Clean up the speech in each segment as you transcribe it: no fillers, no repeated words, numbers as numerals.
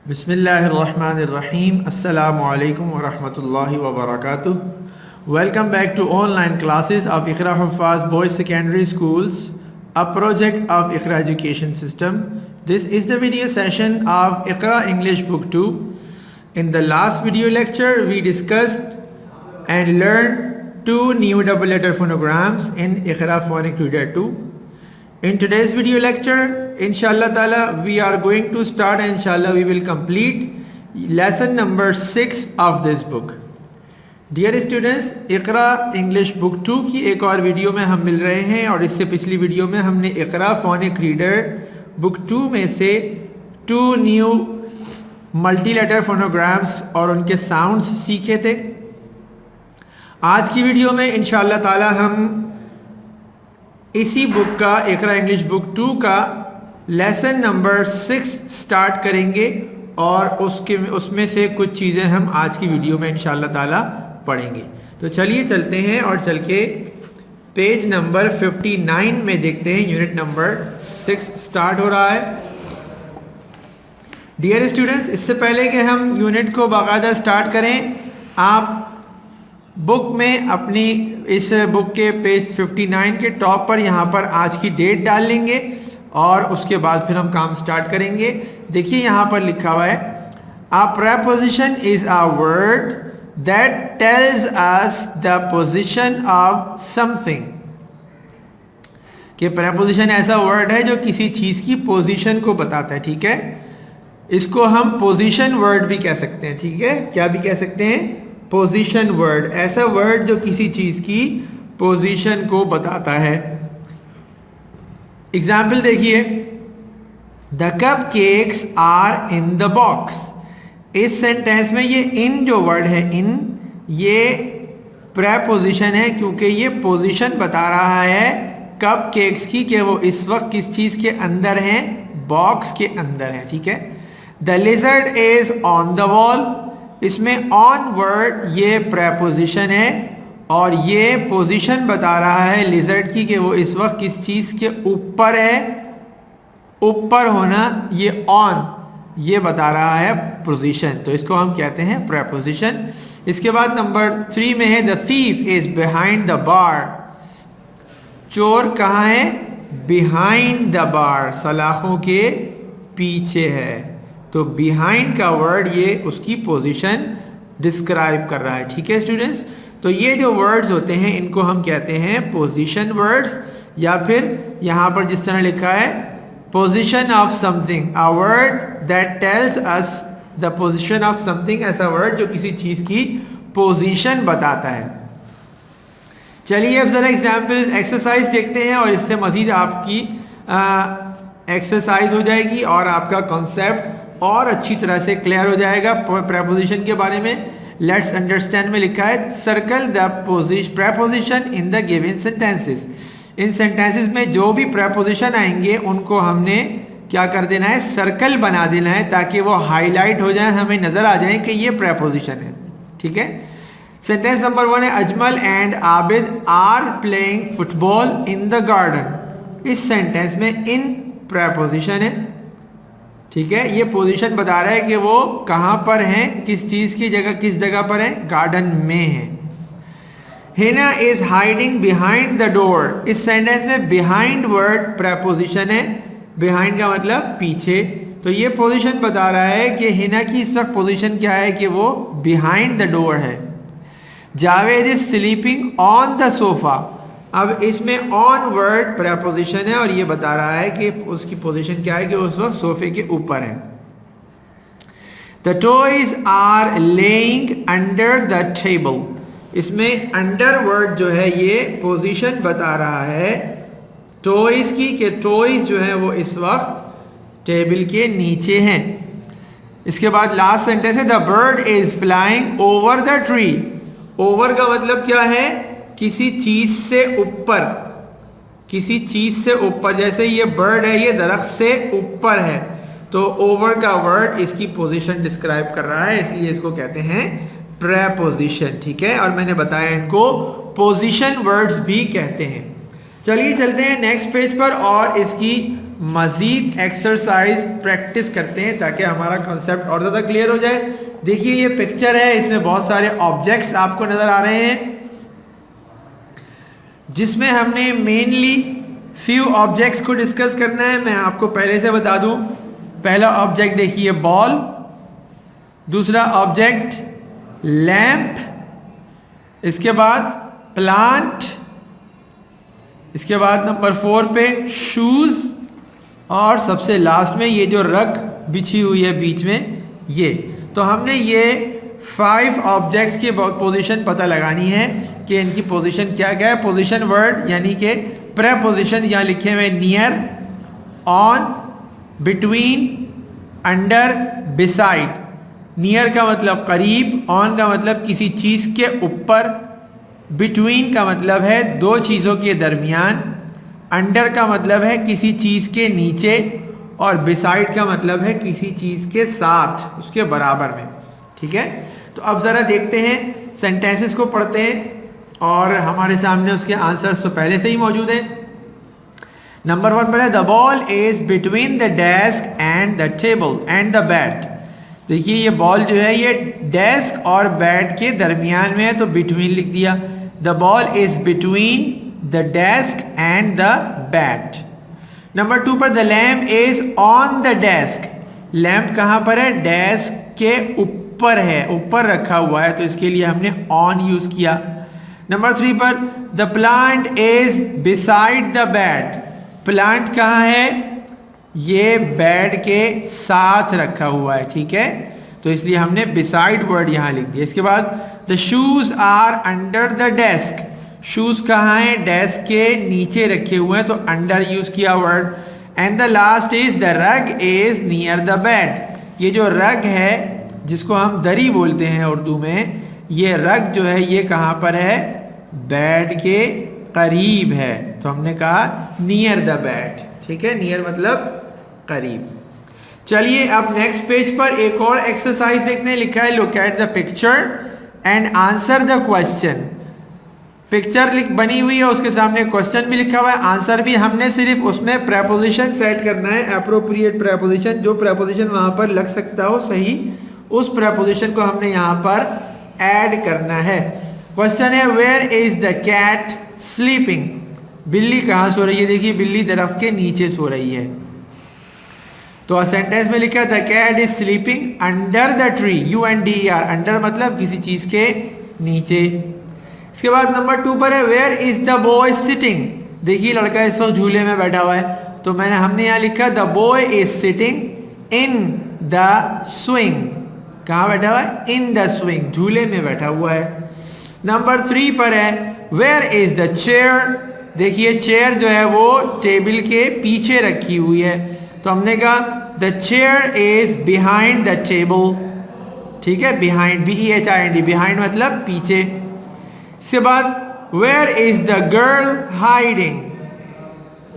बिस्मिल्लाहिर्रहमानिर्रहीम अस्सलामु अलैकुम वरहमतुल्लाहि वबरकातुह। Welcome back to online classes of Iqra Huffaz Boys Secondary Schools, a project of Iqra Education System. This is the video session of Iqra English Book 2. In the last video lecture, we discussed and learned two new double letter phonograms in Iqra Phonic Reader 2. In today's video lecture, inshallah ta'ala, we are going to start and inshallah we will complete lesson number 6 of this book. Dear students, Iqra English book 2 की एक और video में हम मिल रहे हैं और इससे पिछली वीडियो में हमने इकरा फोनिक रीडर बुक 2 में से 2 न्यू मल्टी लेटर फोनोग्राम्स और उनके साउंड्स सीखे थे। आज की वीडियो में इंशाल्लाह ताला हम इसी बुक का इकरा इंग्लिश बुक 2 का लेसन नंबर 6 स्टार्ट करेंगे और उसमें से कुछ चीज़ें हम आज की वीडियो में इंशाल्लाह ताला पढ़ेंगे। तो चलिए चलते हैं और चल के पेज नंबर 59 में देखते हैं। यूनिट नंबर 6 स्टार्ट हो रहा है। डियर स्टूडेंट्स, इससे पहले कि हम यूनिट को बाकायदा स्टार्ट करें, आप बुक में अपनी इस बुक के पेज 59 के टॉप पर यहाँ पर आज की डेट डाल लेंगे और उसके बाद फिर हम काम स्टार्ट करेंगे। देखिए यहाँ पर लिखा हुआ है, a preposition is a word that tells us the position of something. कि प्रेपोजिशन ऐसा वर्ड है जो किसी चीज़ की पोजीशन को बताता है। ठीक है, इसको हम पोजीशन वर्ड भी कह सकते हैं। ठीक है, क्या भी कह सकते हैं? पोजीशन वर्ड, ऐसा वर्ड जो किसी चीज की पोजीशन को बताता है। एग्जाम्पल देखिए, the cupcakes are in the box. इस सेंटेंस में ये इन जो वर्ड है, इन, ये प्रेपोजिशन है क्योंकि ये पोजीशन बता रहा है कप केक्स की कि वो इस वक्त किस चीज के अंदर हैं, बॉक्स के अंदर है। ठीक है, the lizard is on the wall. इसमें ऑन वर्ड ये प्रेपोजिशन है और ये पोजीशन बता रहा है लिजर्ड की कि वो इस वक्त किस चीज के ऊपर है। ऊपर होना ये ऑन, ये बता रहा है पोजीशन, तो इसको हम कहते हैं प्रेपोजिशन। इसके बाद नंबर 3 में है, the thief is behind the bar. चोर कहाँ है? बिहाइंड द बार, सलाखों के पीछे है। तो बिहाइंड का वर्ड ये उसकी पोजीशन डिस्क्राइब कर रहा है। ठीक है स्टूडेंट्स, तो ये जो वर्ड्स होते हैं इनको हम कहते हैं पोजीशन वर्ड्स, या फिर यहाँ पर जिस तरह लिखा है position of something, a word that tells us the position of something. ऐसा वर्ड जो किसी चीज की पोजीशन बताता है। चलिए अब जरा एग्जाम्पल एक्सरसाइज देखते हैं और इससे मजीद आपकी एक्सरसाइज हो जाएगी और आपका कॉन्सेप्ट और अच्छी तरह से क्लियर हो जाएगा प्रेपोजिशन के बारे में। लेट्स अंडरस्टैंड में लिखा है, circle the preposition in the given sentences. In sentences में जो भी प्रेपोजिशन आएंगे उनको हमने क्या कर देना है? सर्कल बना देना है ताकि वो हाईलाइट हो जाए, हमें नजर आ जाए कि ये प्रेपोजिशन है। ठीक है, सेंटेंस नंबर 1 है, Ajmal and Abid are playing football in the garden. इस सेंटेंस में इन प्रेपोजिशन है। ठीक है, ये पोजीशन बता रहा है कि वो कहां पर हैं, किस चीज की जगह, किस जगह पर है, गार्डन में है। Hina is hiding behind the door. इस सेंटेंस में बिहाइंड वर्ड प्रेपोजिशन है। बिहाइंड का मतलब पीछे, तो ये पोजीशन बता रहा है कि हिना की इस वक्त पोजीशन क्या है कि वो बिहाइंड द डोर है। Javed is sleeping on the sofa. अब इसमें ऑन वर्ड प्रेपोजिशन है और ये बता रहा है कि उसकी पोजीशन क्या है कि उस वक्त सोफे के ऊपर है। The toys are laying under the table. इसमें अंडर वर्ड जो है ये पोजीशन बता रहा है टॉयज की, कि टॉयज जो है वो इस वक्त टेबल के नीचे हैं। इसके बाद लास्ट सेंटेंस है, the bird is flying over the tree. Over का मतलब क्या है? किसी चीज से ऊपर, किसी चीज से ऊपर। जैसे ये बर्ड है, ये दरख्त से ऊपर है, तो ओवर का वर्ड इसकी पोजीशन डिस्क्राइब कर रहा है, इसलिए इसको कहते हैं प्रेपोजिशन। ठीक है, और मैंने बताया इनको पोजीशन वर्ड्स भी कहते हैं। चलिए चलते हैं नेक्स्ट पेज पर और इसकी मजीद एक्सरसाइज प्रैक्टिस करते हैं ताकि हमारा कॉन्सेप्ट और ज़्यादा क्लियर हो जाए। देखिए ये पिक्चर है, इसमें बहुत सारे ऑब्जेक्ट्स आपको नज़र आ रहे हैं, जिसमें हमने मेनली फ्यू ऑब्जेक्ट्स को डिस्कस करना है। मैं आपको पहले से बता दूं, पहला ऑब्जेक्ट देखिए बॉल, दूसरा ऑब्जेक्ट लैंप, इसके बाद प्लांट, इसके बाद नंबर 4 पे शूज, और सबसे लास्ट में ये जो रग बिछी हुई है बीच में ये। तो हमने ये 5 ऑब्जेक्ट्स की पोजीशन पता लगानी है कि इनकी पोजीशन क्या क्या है। पोजीशन वर्ड यानी कि प्रेपोजिशन यहाँ लिखे हुए near, on, between, under, beside. Near का मतलब करीब, ऑन का मतलब किसी चीज़ के ऊपर, बिटवीन का मतलब है दो चीज़ों के दरमियान, अंडर का मतलब है किसी चीज़ के नीचे, और बिसाइड का मतलब है किसी चीज़ के साथ, उसके बराबर में। ठीक है, तो अब ज़रा देखते हैं, सेंटेंसेस को पढ़ते हैं और हमारे सामने उसके आंसर्स तो पहले से ही मौजूद हैं। नंबर 1 पर है the ball is between the desk and the table and the bed. देखिए ये बॉल जो है ये डेस्क और बेड के दरमियान में है, तो बिटवीन लिख दिया। The ball is between the desk and the bed. Number 2 पर the lamp is on the desk. Lamp कहाँ पर है? डेस्क के ऊपर है, ऊपर रखा हुआ है, तो इसके लिए हमने ऑन यूज किया। नंबर 3 पर the plant is beside the bed. Plant कहाँ है? ये बेड के साथ रखा हुआ है। ठीक है, तो इसलिए हमने बिसाइड वर्ड यहां लिख दिया। इसके बाद the shoes are under the desk. Shoes कहाँ है? डेस्क के नीचे रखे हुए हैं, तो अंडर यूज किया word. And the last is the rug is near the bed. ये जो रग है जिसको हम दरी बोलते हैं उर्दू में, ये रग जो है ये कहाँ पर है? बेड के करीब है, तो हमने कहा नियर द बेड। ठीक है, नियर मतलब करीब। चलिए अब नेक्स्ट पेज पर एक और एक्सरसाइज देखते हैं। लिखा है look at the picture and answer the question. Picture बनी हुई है, उसके सामने क्वेश्चन भी लिखा हुआ है, आंसर भी। हमने सिर्फ उसमें प्रेपोजिशन सेट करना है, अप्रोप्रिएट प्रेपोजिशन, जो प्रेपोजिशन वहां पर लग सकता हो सही, उस प्रेपोजिशन को हमने यहां पर ऐड करना है। क्वेश्चन है where is the cat sleeping. बिल्ली कहाँ सो रही है? देखिए बिल्ली दरख्त के नीचे सो रही है, तो सेंटेंस में लिखा the cat is sleeping under the tree. UNDER, under मतलब किसी चीज के नीचे। इसके बाद नंबर 2 पर है where is the boy sitting. देखिए लड़का इस वक्त झूले में बैठा हुआ है, तो हमने यहाँ लिखा the boy is sitting in the swing. कहाँ बैठा हुआ है? इन द स्विंग, झूले में बैठा हुआ है। नंबर 3 पर है वेयर इज द चेयर। देखिए चेयर जो है वो टेबल के पीछे रखी हुई है, तो हमने कहा the chair is behind the table. ठीक है, बिहाइंड, BEHIND, बिहाइंड मतलब पीछे। इसके बाद where is the girl hiding.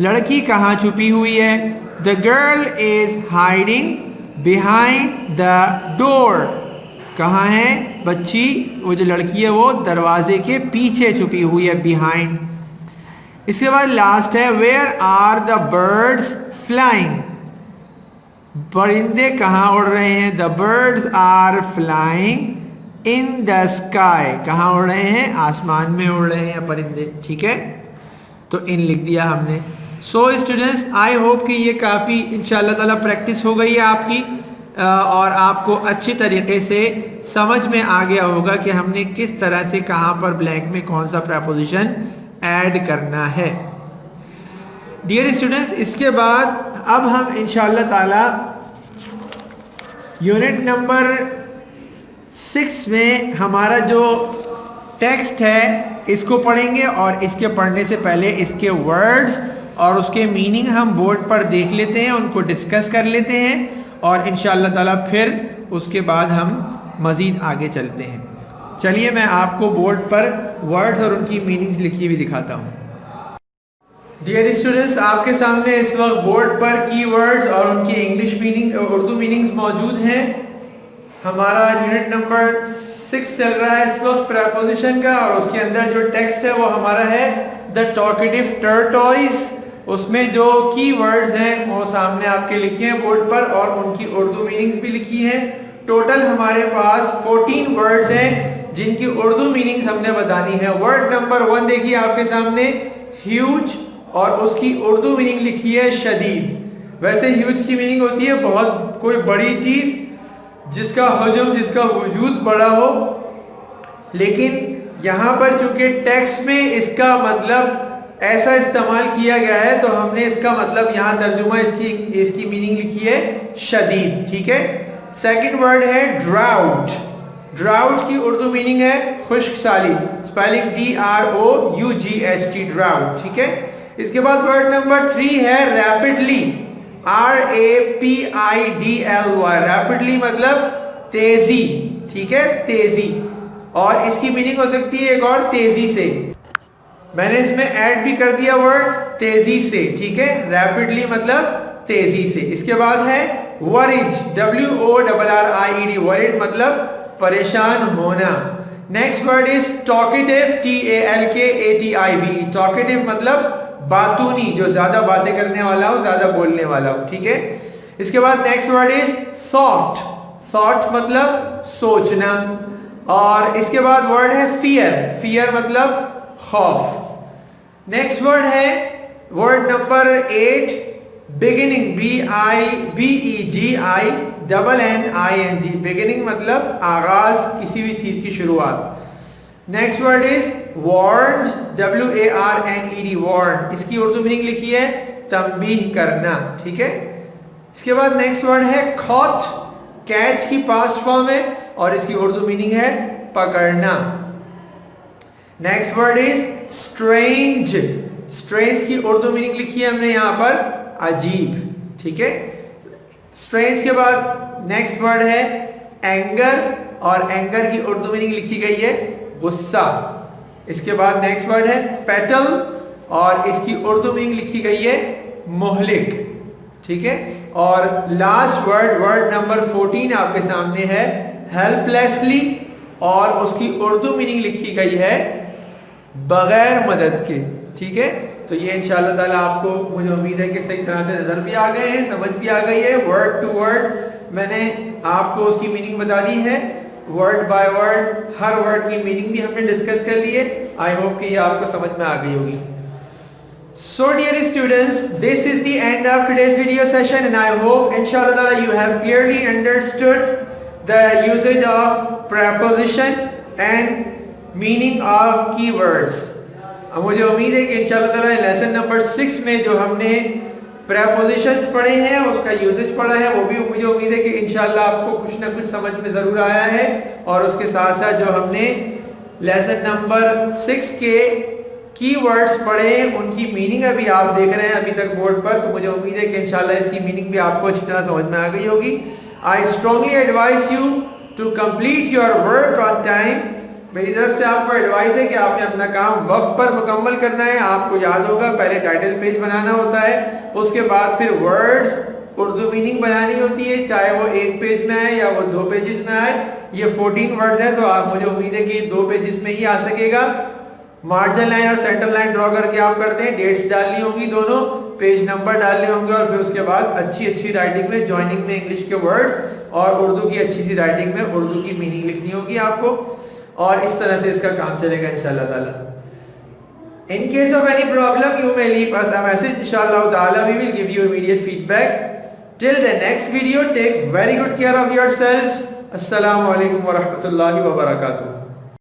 लड़की कहाँ छुपी हुई है? The girl is hiding behind the door. कहाँ है बच्ची? वो जो लड़की है वो दरवाजे के पीछे छुपी हुई है, बिहाइंड। इसके बाद लास्ट है where are the birds flying. परिंदे कहाँ उड़ रहे हैं? The birds are flying in the sky. कहाँ उड़ रहे हैं? आसमान में उड़ रहे हैं परिंदे। ठीक है, तो इन लिख दिया हमने। सो स्टूडेंट्स, आई होप कि ये काफ़ी इंशाल्लाह ताला प्रैक्टिस हो गई है आपकी, और आपको अच्छी तरीके से समझ में आ गया होगा कि हमने किस तरह से कहाँ पर ब्लैंक में कौन सा प्रपोजिशन ऐड करना है। डियर स्टूडेंट्स, इसके बाद अब हम इंशाल्लाह ताला यूनिट नंबर 6 में हमारा जो टेक्स्ट है इसको पढ़ेंगे, और इसके पढ़ने से पहले इसके वर्ड्स और उसके मीनिंग हम बोर्ड पर देख लेते हैं, उनको डिस्कस कर लेते हैं, और इंशाल्लाह ताला फिर उसके बाद हम मज़ीद आगे चलते हैं। चलिए मैं आपको बोर्ड पर वर्ड्स और उनकी मीनिंग्स लिखी हुई दिखाता हूँ। डियर स्टूडेंट्स, आपके सामने इस वक्त बोर्ड पर कीवर्ड्स और उनकी इंग्लिश मीनिंग, उर्दू मीनिंग्स मौजूद हैं। हमारा यूनिट नंबर 6 चल रहा है इस वक्त प्रेपोजिशन का, और उसके अंदर जो टेक्स्ट है वो हमारा है द टॉकेटिव टर्टॉइज उसमें जो कीवर्ड्स हैं वो सामने आपके लिखे हैं बोर्ड पर और उनकी उर्दू मीनिंग्स भी लिखी हैं। टोटल हमारे पास 14 वर्ड्स हैं जिनकी उर्दू मीनिंग्स हमने बतानी है। वर्ड नंबर 1 देखिए आपके सामने, ह्यूज, और उसकी उर्दू मीनिंग लिखी है शदीद। वैसे ह्यूज की मीनिंग होती है बहुत कोई बड़ी चीज जिसका हजम, जिसका वजूद बड़ा हो, लेकिन यहाँ पर चूंकि टेक्स्ट में इसका मतलब ऐसा इस्तेमाल किया गया है तो हमने इसका मतलब यहाँ तर्जुमा इसकी मीनिंग लिखी है शदीद। ठीक है। सेकंड वर्ड है ड्राउट। ड्राउट की उर्दू मीनिंग है खुश्क साली, स्पेलिंग DROUGHT, ड्राउट। ठीक है। इसके बाद वर्ड नंबर 3 है रैपिडली, RAPIDLY, रैपिडली मतलब तेजी। ठीक है, तेजी, और इसकी मीनिंग हो सकती है एक और तेजी से। मैंने इसमें ऐड भी कर दिया वर्ड तेजी से। ठीक है, रैपिडली मतलब तेजी से। इसके बाद है वरिड, WORRIED, वरिड मतलब परेशान होना। Next word is talkative, TALKATIV, talkative मतलब बातूनी, जो ज्यादा बातें करने वाला हो, ज्यादा बोलने वाला हो। ठीक है। इसके बाद next word is thought, thought मतलब सोचना। और इसके बाद वर्ड है फियर, फियर मतलब खौफ। नेक्स्ट वर्ड है word number 8 beginning, BEGINNING, beginning मतलब आगाज, किसी भी चीज की शुरुआत। Next word is warned, WARNED, warn, इसकी उर्दू मीनिंग लिखी है तंबीह करना। ठीक है। इसके बाद नेक्स्ट वर्ड है कॉट, कैच की पास्ट फॉर्म है और इसकी उर्दू मीनिंग है पकड़ना। Next word is strange, strange की उर्दू मीनिंग लिखी है हमने यहाँ पर अजीब। ठीक है। स्ट्रेंज के बाद नेक्स्ट वर्ड है एंगर, और एंगर की उर्दू मीनिंग लिखी गई है गुस्सा। इसके बाद नेक्स्ट वर्ड है फैटल, और इसकी उर्दू मीनिंग लिखी गई है मुहलिक। ठीक है। और लास्ट वर्ड, वर्ड नंबर 14 आपके सामने है हेल्पलेसली, और उसकी उर्दू मीनिंग लिखी गई है बगैर मदद के। ठीक है। तो ये इंशाअल्लाह ताला आपको, मुझे उम्मीद है कि सही तरह से नजर भी आ गए हैं, समझ भी आ गई है। वर्ड टू वर्ड मैंने आपको उसकी मीनिंग बता दी है, word by word, her word की मीनिंग भी हमने डिस्कस कर ली है। आई होप कि ये आपको समझ में आ गई होगी। So dear students, this is the end of today's video session, and I hope inshallah you have clearly understood the usage of preposition and meaning of keywords. अब मुझे उम्मीद है कि इंशाल्लाह ताला लेसन नंबर 6 में जो हमने prepositions पढ़े हैं, उसका यूसेज पढ़ा है, वो भी मुझे उम्मीद है कि इंशाल्लाह आपको कुछ ना कुछ समझ में ज़रूर आया है। और उसके साथ साथ जो हमने लेसन नंबर 6 के कीवर्ड्स पढ़े, उनकी मीनिंग अभी आप देख रहे हैं अभी तक बोर्ड पर, तो मुझे उम्मीद है कि इंशाल्लाह इसकी मीनिंग भी आपको अच्छी तरह समझ में आ गई होगी। I strongly advise you to complete your work on time. मेरी तरफ से आपको एडवाइस है कि आपने अपना काम वक्त पर मुकम्मल करना है। आपको याद होगा पहले टाइटल पेज बनाना होता है, उसके बाद फिर वर्ड्स उर्दू मीनिंग बनानी होती है, चाहे वो एक पेज में आए या वो 2 पेजेस में आए। ये 14 वर्ड्स है, तो आप, मुझे उम्मीद है कि 2 पेजेस में ही आ सकेगा। मार्जिन लाइन और सेंटर लाइन ड्रॉ करके आप करते हैं, डेट्स डालनी होंगी, दोनों पेज नंबर डालने होंगे, और फिर उसके बाद अच्छी राइटिंग में, जॉइनिंग में इंग्लिश के वर्ड्स और उर्दू की अच्छी सी राइटिंग में उर्दू की मीनिंग लिखनी होगी आपको, और इस तरह से इसका काम चलेगा इंशाल्लाह ताला। In case of any problem, you may leave us a message. Inshallah ta'ala, we will give you immediate feedback. Till the next video, take very good care of yourselves. Assalamu alaikum wa rahmatullahi wa barakatuh.